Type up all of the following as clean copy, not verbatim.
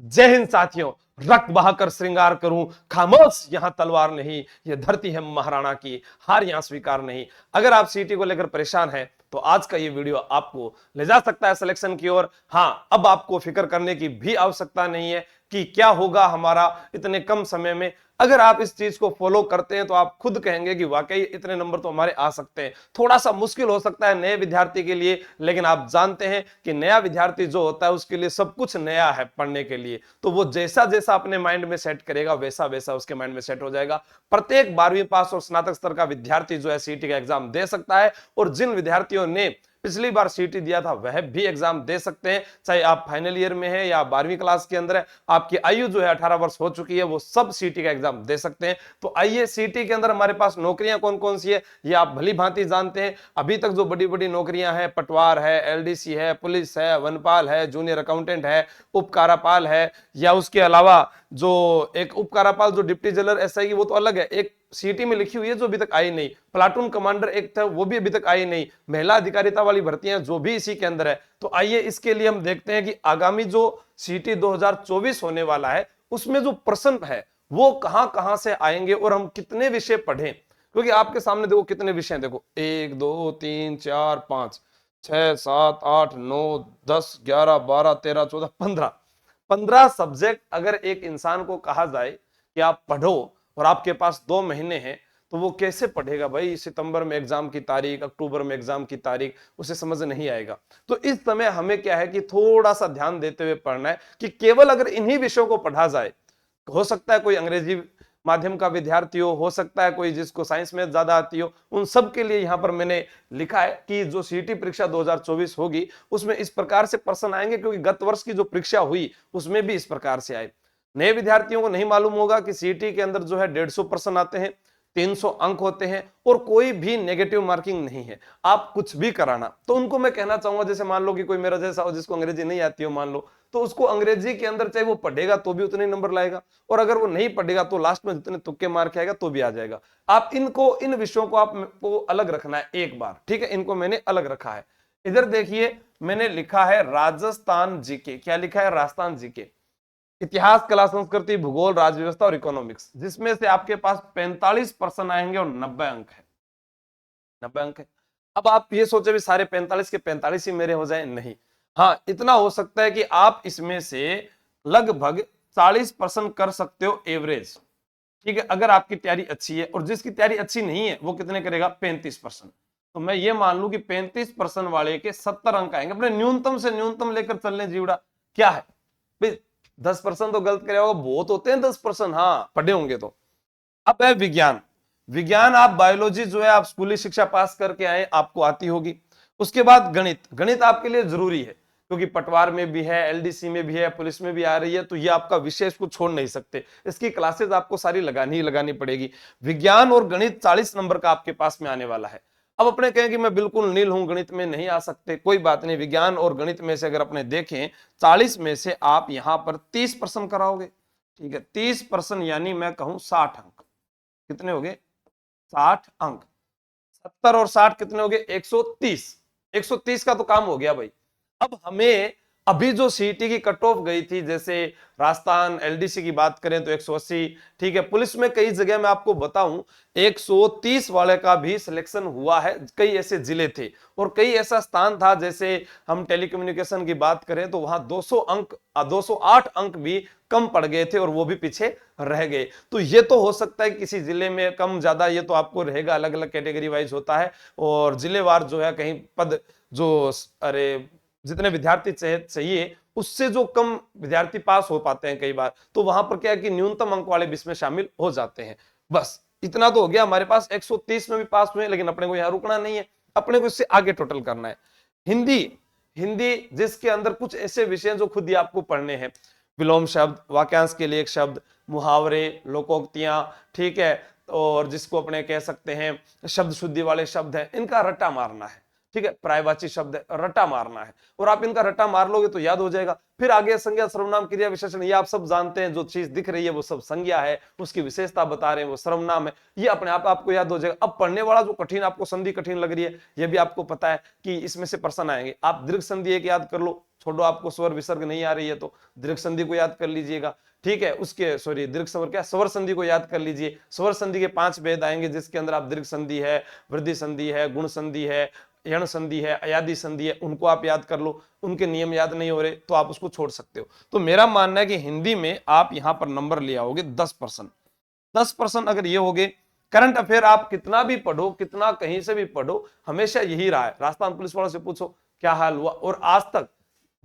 जय हिंद साथियों। रक्त बहाकर श्रृंगार करूं, खामोश यहां तलवार नहीं, यह धरती है महाराणा की, हार यहां स्वीकार नहीं। अगर आप सीटी को लेकर परेशान हैं तो आज का ये वीडियो आपको ले जा सकता है सिलेक्शन की ओर। हां, अब आपको फिक्र करने की भी आवश्यकता नहीं है कि क्या होगा हमारा इतने कम समय में। अगर आप इस चीज को फॉलो करते हैं तो आप खुद कहेंगे कि वाकई इतने नंबर तो हमारे आ सकते हैं। थोड़ा सा मुश्किल हो सकता है नए विद्यार्थी के लिए, लेकिन आप जानते हैं कि नया विद्यार्थी जो होता है उसके लिए सब कुछ नया है पढ़ने के लिए। तो वो जैसा जैसा अपने माइंड में सेट करेगा वैसा वैसा उसके माइंड में सेट हो जाएगा। प्रत्येक 12वीं पास और स्नातक स्तर का विद्यार्थी जो है सीटी का एग्जाम दे सकता है, और जिन विद्यार्थियों ने पिछली बार सीटी दिया था वह भी एग्जाम दे सकते हैं। चाहे आप फाइनल ईयर में है या 12वीं क्लास के अंदर है, आपकी आयु जो है 18 वर्ष हो चुकी है, वो सब सीटी का एग्जाम दे सकते हैं। तो आइए, सीटी के अंदर हमारे पास नौकरियां कौन कौन सी है ये आप भली भांति जानते हैं। अभी तक जो बड़ी बड़ी नौकरियां हैं, पटवार है, एलडीसी है, पुलिस है, वनपाल है, जूनियर अकाउंटेंट है, उपकारापाल है, या उसके अलावा जो एक उपकारापाल जो डिप्टी जनरल एसआई की वो तो अलग है, एक सीटी में लिखी हुई है जो अभी तक आई नहीं, प्लाटून कमांडर एक था वो भी अभी तक आई नहीं, महिला अधिकारिता वाली भर्तियां जो भी इसी के अंदर है। तो आइए इसके लिए हम देखते हैं कि आगामी जो सीटी 2024 होने वाला है उसमें जो प्रश्न है वो कहां कहां से आएंगे और हम कितने विषय पढ़ें। क्योंकि आपके सामने देखो कितने विषय, देखो 1 2 3 4 5 6 7 8 9 10 11 12 13 14 15 सब्जेक्ट अगर एक इंसान को कहा जाए कि आप पढ़ो और आपके पास 2 महीने हैं, तो वो कैसे पढ़ेगा भाई। सितंबर में एग्जाम की तारीख, अक्टूबर में एग्जाम की तारीख, उसे समझ नहीं आएगा। तो इस समय हमें क्या है कि थोड़ा सा ध्यान देते हुए पढ़ना है कि केवल अगर इन्हीं विषयों को पढ़ा जाए, हो सकता है कोई अंग्रेजी माध्यम का विद्यार्थी हो सकता है कोई जिसको साइंस में ज्यादा आती हो, उन सब के लिए यहां पर मैंने लिखा है कि जो सीटी परीक्षा 2024 होगी उसमें इस प्रकार से प्रश्न आएंगे, क्योंकि गत वर्ष की जो परीक्षा हुई उसमें भी इस प्रकार से आए। नए विद्यार्थियों को नहीं मालूम होगा कि सीटी के अंदर जो है 150 प्रश्न आते हैं, 300 अंक होते हैं और कोई भी नेगेटिव मार्किंग नहीं है, आप कुछ भी कराना। तो उनको मैं कहना चाहूंगा, जैसे मान लो कि कोई मेरा जैसा हो जिसको अंग्रेजी नहीं आती हो, मान लो, तो उसको अंग्रेजी के अंदर चाहे वो पढ़ेगा तो भी उतने नंबर लाएगा, और अगर वो नहीं पढ़ेगा तो लास्ट में जितने तुक्के मार के आएगा तो भी आ जाएगा। आप इनको, इन विषयों को आपको अलग रखना है एक बार, ठीक है, इनको मैंने अलग रखा है। इधर देखिए मैंने लिखा है राजस्थान जीके। क्या लिखा है? राजस्थान जीके, इतिहास, कला, संस्कृति, भूगोल, राज्य व्यवस्था और इकोनॉमिक्स, जिसमें से आपके पास 45 प्रश्न आएंगे और 90 अंक है। 90 अंक है। अब आप ये सोचे भी सारे 45 के 45 ही मेरे हो जाए, नहीं। हाँ, इतना हो सकता है कि आप इसमें से लगभग 40 प्रश्न कर सकते हो एवरेज, ठीक है, अगर आपकी तैयारी अच्छी है। और जिसकी तैयारी अच्छी नहीं है वो कितने करेगा? 35%। तो मैं ये मान लू कि 35% वाले के 70 अंक आएंगे। अपने न्यूनतम से न्यूनतम लेकर चलने जीवड़ा क्या है भाई। 10% तो गलत करे होगा, बहुत होते हैं 10%, हाँ पढ़े होंगे तो। अब है विज्ञान। विज्ञान आप बायोलॉजी जो है आप स्कूली शिक्षा पास करके आए, आपको आती होगी। उसके बाद गणित, गणित आपके लिए जरूरी है क्योंकि पटवार में भी है, एलडीसी में भी है, पुलिस में भी आ रही है, तो ये आपका विषय, इसको छोड़ नहीं सकते। इसकी क्लासेस आपको सारी लगानी ही लगानी पड़ेगी। विज्ञान और गणित 40 नंबर का आपके पास में आने वाला है। अब अपने कहें कि मैं बिल्कुल नील हूं, गणित में नहीं आ सकते, कोई बात नहीं। विज्ञान और गणित में से अगर अपने देखें 40 में से आप यहां पर 30 प्रश्न कराओगे, ठीक है, 30 प्रश्न यानी मैं कहूं 60 अंक। कितने हो गए? 60 अंक। 70 और 60 कितने हो गए? 130। 130 का तो काम हो गया भाई। अब हमें अभी जो सीटी की कट ऑफ गई थी, जैसे राजस्थान एलडीसी की बात करें तो 180, ठीक है, पुलिस में कई जगह मैं आपको बताऊं 130 वाले का भी सिलेक्शन हुआ है। कई ऐसे जिले थे और कई ऐसा स्थान था, जैसे हम टेलीकम्युनिकेशन की बात करें तो वहां 200 अंक, 208 अंक भी कम पड़ गए थे और वो भी पीछे रह गए। तो ये तो हो सकता है किसी जिले में कम ज्यादा, ये तो आपको रहेगा, अलग अलग कैटेगरी वाइज होता है और जिलेवार जो है कहीं पद जो, अरे जितने विद्यार्थी चाहिए उससे जो कम विद्यार्थी पास हो पाते हैं कई बार, तो वहां पर क्या है कि न्यूनतम अंक वाले भी इसमें शामिल हो जाते हैं। बस इतना तो हो गया। हमारे पास 130 में भी पास हुए, लेकिन अपने को यहां रुकना नहीं है, अपने को इससे आगे टोटल करना है। हिंदी, हिंदी जिसके अंदर कुछ ऐसे विषय जो खुद ही आपको पढ़ने हैं, विलोम शब्द, वाक्यांश के लिए एक शब्द, मुहावरे, लोकोक्तियां, ठीक है, और जिसको अपने कह सकते हैं शब्द शुद्धि वाले शब्द हैं, इनका रट्टा मारना है। ठीक है, पर्यायवाची शब्द है, रटा मारना है, और आप इनका रटा मार लोगे तो याद हो जाएगा। फिर आगे संज्ञा, सर्वनाम, क्रिया, विशेषण, ये आप सब जानते हैं, जो चीज दिख रही है वो सब संज्ञा है, उसकी विशेषता बता रहे हैं वो सर्वनाम है, ये अपने आप आपको याद हो जाएगा। अब पढ़ने वाला जो कठिन, आपको संधि कठिन लग रही है, ये भी आपको पता है कि इसमें से प्रश्न आएंगे। आप दीर्घ संधि एक याद कर लो, छोड़ो आपको स्वर विसर्ग नहीं आ रही है तो दीर्घ संधि को याद कर लीजिएगा, ठीक है। उसके सॉरी दीर्घ स्वर क्या, स्वर संधि को याद कर लीजिए। स्वर संधि के 5 भेद आएंगे, जिसके अंदर आप दीर्घ संधि है, वृद्धि संधि है, गुण संधि है, यण संधि है, अयादि संधि है, उनको आप याद कर लो। उनके नियम याद नहीं हो रहे तो आप उसको छोड़ सकते हो। तो मेरा मानना है कि हिंदी में आप यहां पर नंबर ले आओगे 10%। 10% अगर ये हो गए। करंट अफेयर आप कितना भी पढ़ो, कितना कहीं से भी पढ़ो, हमेशा यही रहा है। राजस्थान पुलिस वालों से पूछो क्या हाल हुआ, और आज तक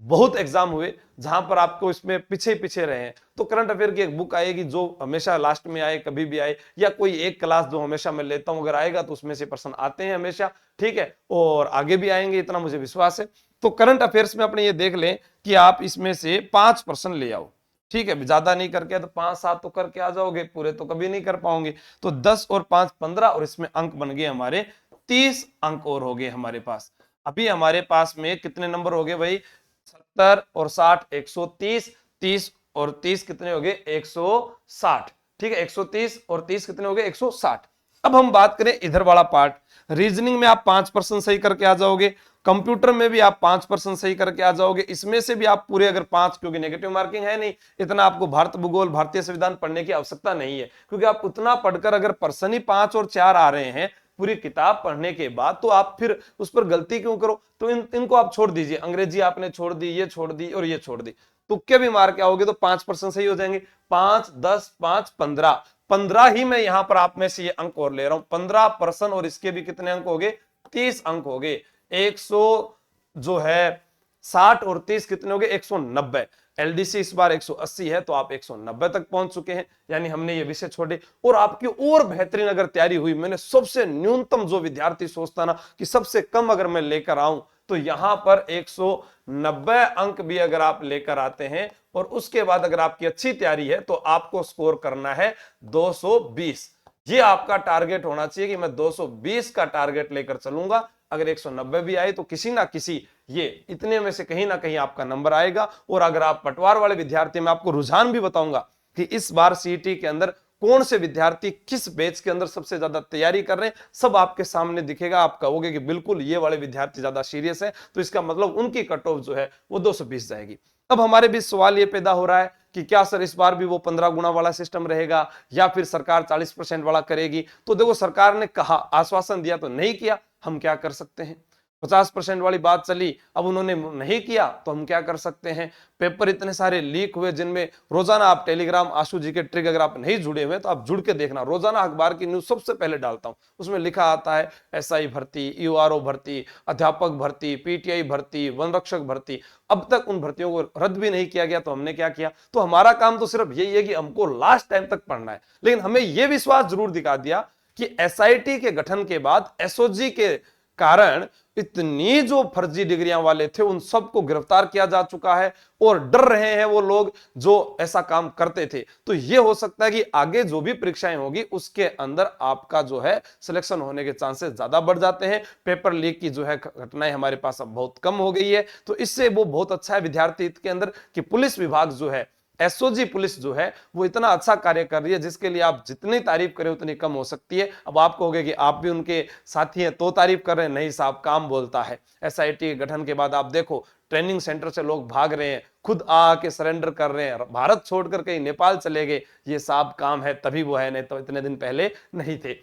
बहुत एग्जाम हुए जहां पर आपको इसमें पीछे पीछे रहे हैं। तो करंट अफेयर की एक बुक आएगी जो हमेशा लास्ट में आए, कभी भी आए, या कोई एक क्लास जो हमेशा मैं लेता हूं अगर आएगा तो उसमें से प्रश्न आते हैं हमेशा, ठीक है, और आगे भी आएंगे, इतना मुझे विश्वास है। तो करंट अफेयर्स में अपने ये देख लें कि आप इसमें से 5% ले आओ, ठीक है, ज्यादा नहीं करके तो 5-7 तो करके आ जाओगे, पूरे तो कभी नहीं कर पाओगे। तो 10 और 5 15, और इसमें अंक बन गए हमारे 30 अंक और हो गए हमारे पास। अभी हमारे पास में कितने नंबर हो गए भाई, 70 और 60 130, 30 और 30 कितने हो गए 160, ठीक है, 130 और 30 कितने हो गए 160। अब हम बात करें इधर वाला पार्ट, रीजनिंग में आप 5% सही करके आ जाओगे, कंप्यूटर में भी आप 5% सही करके आ जाओगे। इसमें से भी आप पूरे अगर 5, क्योंकि नेगेटिव मार्किंग है नहीं, इतना आपको भारत भूगोल, भारतीय संविधान पढ़ने की आवश्यकता नहीं है, क्योंकि आप उतना पढ़कर अगर पर्सन ही 5 और 4 आ रहे हैं पूरी किताब पढ़ने के बाद, तो आप फिर उस पर गलती क्यों करो। तो इनको आप छोड़ दीजिए, अंग्रेजी आपने छोड़ दी, ये छोड़ दी और ये छोड़ दी, तुक्के भी मार के आओगे तो 5% सही हो जाएंगे। 5 10 5 15, 15 ही मैं यहां पर आप में से ये अंक और ले रहा हूं, 15%, और इसके भी कितने अंक हो गए 30 अंक हो गए। 100 जो है 60 और 30 कितने हो गए 190। एलडीसी इस बार 180 है, तो आप 190 तक पहुंच चुके हैं, यानी हमने ये विषय छोड़े। और आपकी और बेहतरीन अगर तैयारी हुई, मैंने सबसे न्यूनतम जो विद्यार्थी सोचता ना कि सबसे कम अगर मैं लेकर आऊं, तो यहां पर 190 अंक भी अगर आप लेकर आते हैं, और उसके बाद अगर आपकी अच्छी तैयारी है तो आपको स्कोर करना है 220। ये आपका टारगेट होना चाहिए कि मैं 220 का टारगेट लेकर चलूंगा। अगर 190 भी आए तो किसी ना किसी, ये इतने में से कहीं ना कहीं आपका नंबर आएगा। और अगर आप पटवार वाले विद्यार्थी, मैं आपको रुझान भी बताऊंगा कि इस बार सीईटी के अंदर कौन से विद्यार्थी किस बैच के अंदर सबसे ज्यादा तैयारी कर रहे हैं, सब आपके सामने दिखेगा। आप कहोगे कि बिल्कुल ये वाले विद्यार्थी ज्यादा सीरियस है, तो इसका मतलब उनकी कट ऑफ जो है वो 220 जाएगी। अब हमारे बीच सवाल ये पैदा हो रहा है कि क्या सर इस बार भी वो 15 गुना वाला सिस्टम रहेगा, या फिर सरकार 40% वाला करेगी। तो देखो, सरकार ने कहा, आश्वासन दिया तो नहीं किया, हम क्या कर सकते हैं। 50% वाली बात चली, अब उन्होंने नहीं किया तो हम क्या कर सकते हैं। पेपर इतने सारे लीक हुए, जिनमें रोजाना आप टेलीग्राम, आशु जी के ट्रिक, अगर आप नहीं जुड़े हुए तो आप जुड़ के देखना, रोजाना अखबार की न्यूज सबसे पहले डालता हूं, उसमें लिखा आता है एसआई भर्ती, यूआरओ भर्ती, अध्यापक भर्ती, पीटीआई भर्ती, वन रक्षक भर्ती। अब तक उन भर्तियों को रद्द भी नहीं किया गया, तो हमने क्या किया। तो हमारा काम तो सिर्फ यही है कि हमको लास्ट टाइम तक पढ़ना है, लेकिन हमें यह विश्वास जरूर दिखा दिया कि एसआईटी के गठन के बाद एसओजी के कारण इतनी जो फर्जी डिग्रियां वाले थे उन सबको गिरफ्तार किया जा चुका है, और डर रहे हैं वो लोग जो ऐसा काम करते थे। तो ये हो सकता है कि आगे जो भी परीक्षाएं होगी उसके अंदर आपका जो है सिलेक्शन होने के चांसेस ज्यादा बढ़ जाते हैं। पेपर लीक की जो है घटनाएं हमारे पास अब बहुत कम हो गई है, तो इससे वो बहुत अच्छा है विद्यार्थी हित के अंदर कि पुलिस विभाग जो है, एसओजी पुलिस जो है वो इतना अच्छा कार्य कर रही है, जिसके लिए आप जितनी तारीफ करें उतनी कम हो सकती है। अब आप कहोगे कि आप भी उनके साथी हैं तो तारीफ कर रहे हैं, नहीं साहब, काम बोलता है। एसआईटी गठन के बाद आप देखो, ट्रेनिंग सेंटर से लोग भाग रहे हैं, खुद आके सरेंडर कर रहे हैं, भारत छोड़कर कहीं नेपाल चले गए। ये साहब काम है तभी वो है, नहीं तो इतने दिन पहले नहीं थे,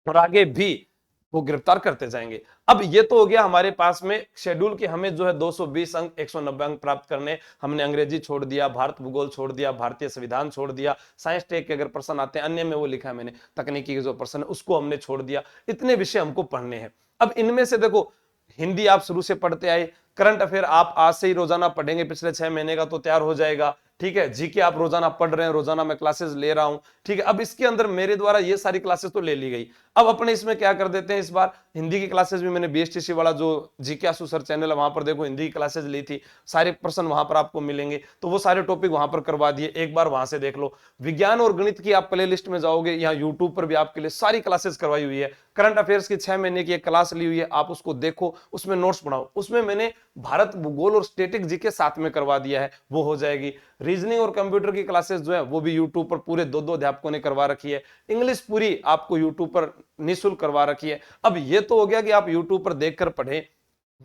और आगे भी वो गिरफ्तार करते जाएंगे। अब ये तो हो गया हमारे पास में शेड्यूल कि हमें जो है 220 अंक, 190 अंक प्राप्त करने। हमने अंग्रेजी छोड़ दिया, भारत भूगोल छोड़ दिया, भारतीय संविधान छोड़ दिया, साइंस टेक के अगर प्रश्न आते हैं, अन्य में वो लिखा है मैंने, तकनीकी के जो प्रश्न है उसको हमने छोड़ दिया। इतने विषय हमको पढ़ने हैं। अब इनमें से देखो, हिंदी आप शुरू से पढ़ते आए, करंट अफेयर आप आज से ही रोजाना पढ़ेंगे, पिछले 6 महीने का तो तैयार हो जाएगा। ठीक है, जीके आप रोजाना पढ़ रहे हैं, रोजाना मैं क्लासेस ले रहा हूं, ठीक है। अब इसके अंदर मेरे द्वारा ये सारी क्लासेस तो ले ली गई, अब अपने इसमें क्या कर देते हैं, इस बार हिंदी की क्लासेस भी मैंने बीएसटीसी वाला जो जीके आसू सर चैनल है वहां पर देखो हिंदी की क्लासेस ली थी, सारे प्रश्न वहां पर आपको मिलेंगे, तो वो सारे टॉपिक वहां पर करवा दिए, एक बार वहां से देख लो। विज्ञान और गणित की आप प्ले लिस्ट में जाओगे, यहाँ यूट्यूब पर भी आपके लिए सारी क्लासेस करवाई हुई है। करंट अफेयर्स की 6 महीने की एक क्लास ली हुई है, आप उसको देखो, उसमें नोट्स बनाओ, उसमें मैंने भारत भूगोल और स्टैटिक जीके साथ में करवा दिया है, वो हो जाएगी। रीजनिंग और कंप्यूटर की क्लासेस जो है वो भी यूट्यूब पर पूरे 2-2 अध्यापकों ने करवा रखी है। इंग्लिश पूरी आपको यूट्यूब पर निःशुल्क करवा रखी है। अब ये तो हो गया कि आप यूट्यूब पर देखकर पढ़ें,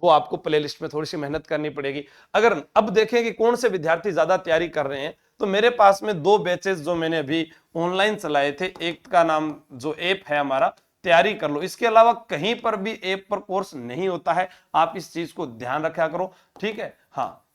वो आपको प्ले लिस्ट में थोड़ी सी मेहनत करनी पड़ेगी। अगर अब देखें कि कौन से विद्यार्थी ज्यादा तैयारी कर रहे हैं, तो मेरे पास में 2 बैचेस जो मैंने अभी ऑनलाइन चलाए थे, एक का नाम जो ऐप है हमारा तैयारी कर लो, इसके अलावा कहीं पर भी ऐप पर कोर्स नहीं होता है, आप इस चीज को ध्यान रखा करो, ठीक है। हाँ,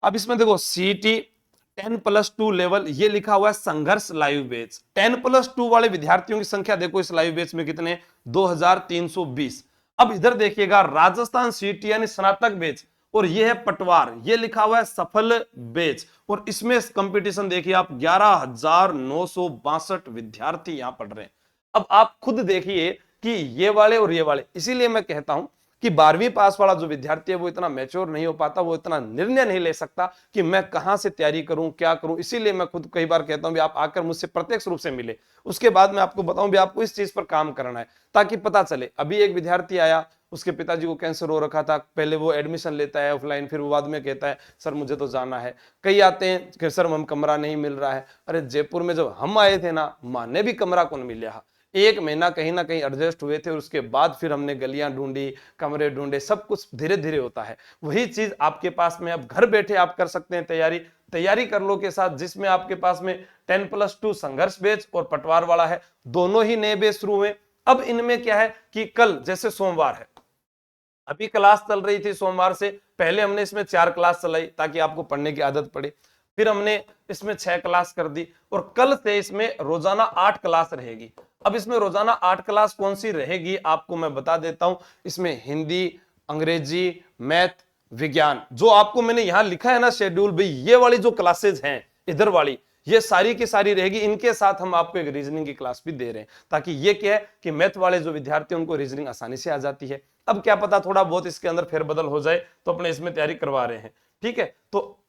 अब इसमें देखो सीईटी 10+2 लेवल ये लिखा हुआ है संघर्ष लाइव बैच। 10+2 वाले विद्यार्थियों की संख्या देखो इस लाइव बैच में कितने, 2320। अब इधर देखिएगा राजस्थान सीईटी यानी स्नातक बैच, और ये है पटवार, ये लिखा हुआ है सफल बैच, और इसमें कंपटीशन देखिए आप 11,962 विद्यार्थी यहां पढ़ रहे हैं। अब आप खुद देखिए कि ये वाले और ये वाले, इसीलिए मैं कहता हूं कि 12वीं पास वाला जो विद्यार्थी है वो इतना मैच्योर नहीं हो पाता, वो इतना निर्णय नहीं ले सकता कि मैं कहां से तैयारी करूं, क्या करूं। इसीलिए मैं खुद कई बार कहता हूं भी आप आकर मुझसे प्रत्यक्ष रूप से मिले, उसके बाद मैं आपको बताऊं भी आपको इस चीज पर काम करना है, ताकि पता चले। अभी एक विद्यार्थी आया, उसके पिताजी को कैंसर हो रखा था, पहले वो एडमिशन लेता है ऑफलाइन, फिर वो बाद में कहता है सर मुझे तो जाना है। कई आते हैं कि सर हम कमरा नहीं मिल रहा है। अरे जयपुर में जब हम आए थे ना, माने भी कमरा कौन मिला, 1 महीना कहीं ना कहीं एडजस्ट हुए थे, और उसके बाद फिर हमने गलियां ढूंढी, कमरे ढूंढे, सब कुछ धीरे धीरे होता है। वही चीज आपके पास में अब घर बैठे आप कर सकते हैं तैयारी कर लो के साथ, जिसमें आपके पास में 10+2 संघर्ष बैच और पटवार वाला है, दोनों ही नए बैच शुरू हुए। अब इनमें क्या है कि कल जैसे सोमवार है, अभी क्लास चल रही थी सोमवार से, पहले हमने इसमें 4 क्लास चलाई ताकि आपको पढ़ने की आदत पड़े, फिर हमने इसमें 6 क्लास कर दी, और कल से इसमें रोजाना 8 क्लास रहेगी। अब इसमें रोजाना 8 क्लास कौन सी रहेगी आपको मैं बता देता हूं। इसमें हिंदी, अंग्रेजी, मैथ, विज्ञान, जो आपको मैंने यहां लिखा है ना शेड्यूल, भाई ये वाली जो क्लासेज हैं इधर वाली, ये सारी की सारी रहेगी। इनके साथ हम आपको एक रीजनिंग की क्लास भी दे रहे हैं, ताकि ये क्या है कि मैथ वाले जो विद्यार्थी हैं उनको रीजनिंग आसानी से आ जाती है। अब क्या पता थोड़ा बहुत इसके अंदर फेरबदल हो जाए, तो अपने इसमें तैयारी करवा रहे हैं, ठीक है। तो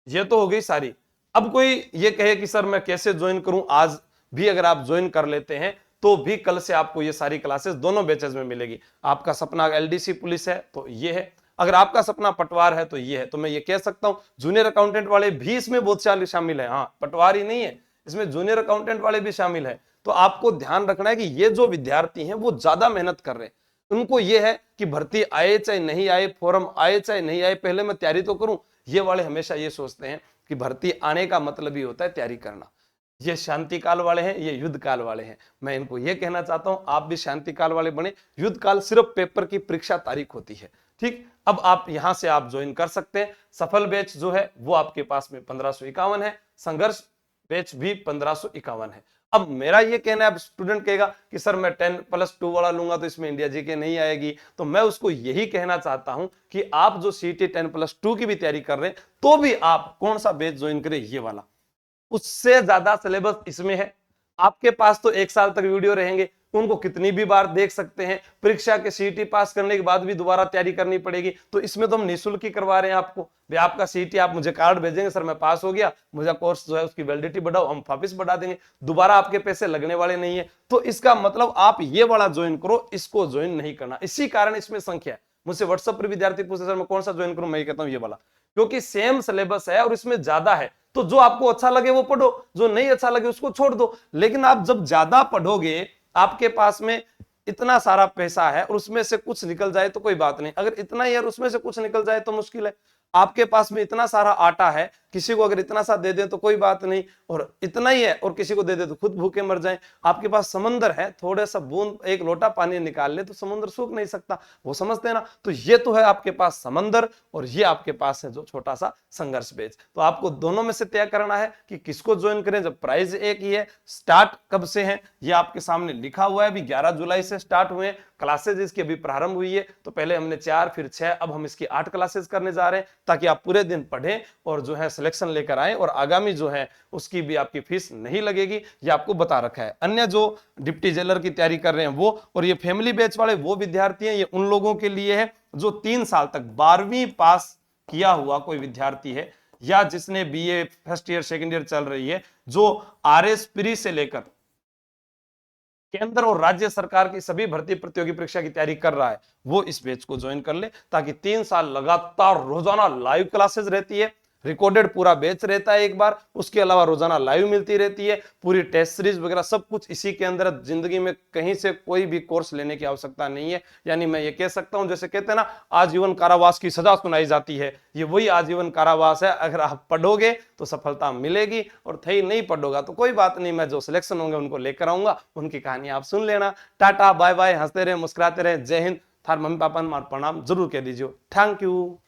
ये तो हो गई सारी। अब कोई ये कहे कि सर मैं कैसे ज्वाइन करूं, आज भी अगर आप ज्वाइन कर लेते हैं तो भी कल से आपको ये सारी क्लासेस दोनों बैचेस में मिलेगी। आपका सपना एलडीसी पुलिस है तो ये है, अगर आपका सपना पटवार है तो ये है। तो मैं ये कह सकता हूं जूनियर अकाउंटेंट वाले भी इसमें बहुत सारे शामिल है, हाँ पटवार ही नहीं है, इसमें जूनियर अकाउंटेंट वाले भी शामिल है। तो आपको ध्यान रखना है कि ये जो विद्यार्थी हैं वो ज्यादा मेहनत कर रहे हैं, उनको ये है कि भर्ती आए चाहे नहीं आए, फॉर्म आए चाहे नहीं आए, पहले मैं तैयारी तो करूं। ये वाले हमेशा ये सोचते हैं कि भर्ती आने का मतलब ही होता है तैयारी करना। ये शांति काल वाले हैं, ये युद्ध काल वाले हैं। मैं इनको ये कहना चाहता हूं आप भी शांति काल वाले बने। युद्ध काल सिर्फ पेपर की परीक्षा तारीख होती है, ठीक। अब आप यहां से आप ज्वाइन कर सकते हैं। सफल बैच जो है वो आपके पास में 1551 है, संघर्ष बैच भी 1551 है। अब मेरा ये कहना है, अब स्टूडेंट कहेगा कि सर मैं 10+2 वाला लूंगा तो इसमें इंडिया जीके नहीं आएगी, तो मैं उसको यही कहना चाहता हूं कि आप जो सीटी 10+2 की भी तैयारी कर रहे हैं तो भी आप कौन सा बैच ज्वाइन करें, ये वाला। उससे ज्यादा सिलेबस इसमें है, आपके पास तो 1 साल तक वीडियो रहेंगे, उनको कितनी भी बार देख सकते हैं। परीक्षा के सीईटी पास करने के बाद भी दोबारा तैयारी करनी पड़ेगी, तो इसमें तो हम निःशुल्क ही करवा रहे हैं आपको। भाई आपका सीईटी आप मुझे कार्ड भेजेंगे, सर मैं पास हो गया, मुझे कोर्स जो है उसकी वैलिडिटी बढ़ाओ, हम वापिस बढ़ा देंगे, दोबारा आपके पैसे लगने वाले नहीं है। तो इसका मतलब आप ये वाला ज्वाइन करो, इसको ज्वाइन नहीं करना। इसी कारण इसमें संख्या है। मुझसे व्हाट्सएप पर विद्यार्थी पूछते सर मैं कौन सा ज्वाइन करूं, मैं कहता हूं ये वाला, क्योंकि सेम सिलेबस है और इसमें ज्यादा है। तो जो आपको अच्छा लगे वो पढ़ो, जो नहीं अच्छा लगे उसको छोड़ दो। लेकिन आप जब ज्यादा पढ़ोगे, आपके पास में इतना सारा पैसा है और उसमें से कुछ निकल जाए तो कोई बात नहीं, अगर इतना ही है और उसमें से कुछ निकल जाए तो मुश्किल है। आपके पास में इतना सारा आटा है, किसी को अगर इतना सा दे दे तो कोई बात नहीं, और इतना ही है और किसी को दे दे तो खुद भूखे मर जाए। आपके पास समंदर है, थोड़ा सा बूंद, एक लोटा पानी निकाल ले तो समुद्र सूख नहीं सकता, वो समझते हैं ना। तो ये तो है आपके पास समंदर, और ये आपके पास है जो छोटा सा संघर्ष बैच। तो आपको दोनों में से तय करना है कि किसको ज्वाइन करें। जब प्राइस एक ही है, स्टार्ट कब से है ये आपके सामने लिखा हुआ है, अभी 11 जुलाई से स्टार्ट हुए, क्लासेज इसकी अभी प्रारंभ हुई है। तो पहले हमने 4 फिर 6, अब हम इसकी 8 क्लासेज करने जा रहे हैं, ताकि आप पूरे दिन पढ़ें और जो है सिलेक्शन लेकर आए और आगामी जो है उसकी भी आपकी फीस नहीं लगेगी, ये आपको बता रखा है। अन्य जो डिप्टी जेलर की तैयारी कर रहे हैं वो, और ये फैमिली बैच वाले वो विद्यार्थी हैं, ये उन लोगों के लिए है जो 3 साल तक 12वीं पास किया हुआ कोई विद्यार्थी है, या जिसने BA first year second year चल रही है, जो आरएस प्री से लेकर केंद्र और राज्य सरकार की सभी भर्ती प्रतियोगी परीक्षा की तैयारी कर रहा है, वो इस बैच को ज्वाइन कर ले, ताकि 3 साल लगातार रोजाना लाइव क्लासेस रहती है, रिकॉर्डेड पूरा बैच रहता है एक बार, उसके अलावा रोजाना लाइव मिलती रहती है, पूरी टेस्ट सीरीज वगैरह सब कुछ इसी के अंदर। जिंदगी में कहीं से कोई भी कोर्स लेने की आवश्यकता नहीं है। यानी मैं ये कह सकता हूं, जैसे कहते हैं ना आजीवन कारावास की सजा सुनाई जाती है, ये वही आजीवन कारावास है। अगर आप पढ़ोगे तो सफलता मिलेगी, और थे नहीं पढ़ोगा तो कोई बात नहीं, मैं जो सिलेक्शन होंगे उनको लेकर आऊंगा, उनकी कहानी आप सुन लेना। टाटा बाय बाय, हंसते रहे मुस्कुराते रहे, जय हिंद। थार मम्मी पापा ने प्रणाम जरूर कह दीजिए। Thank you.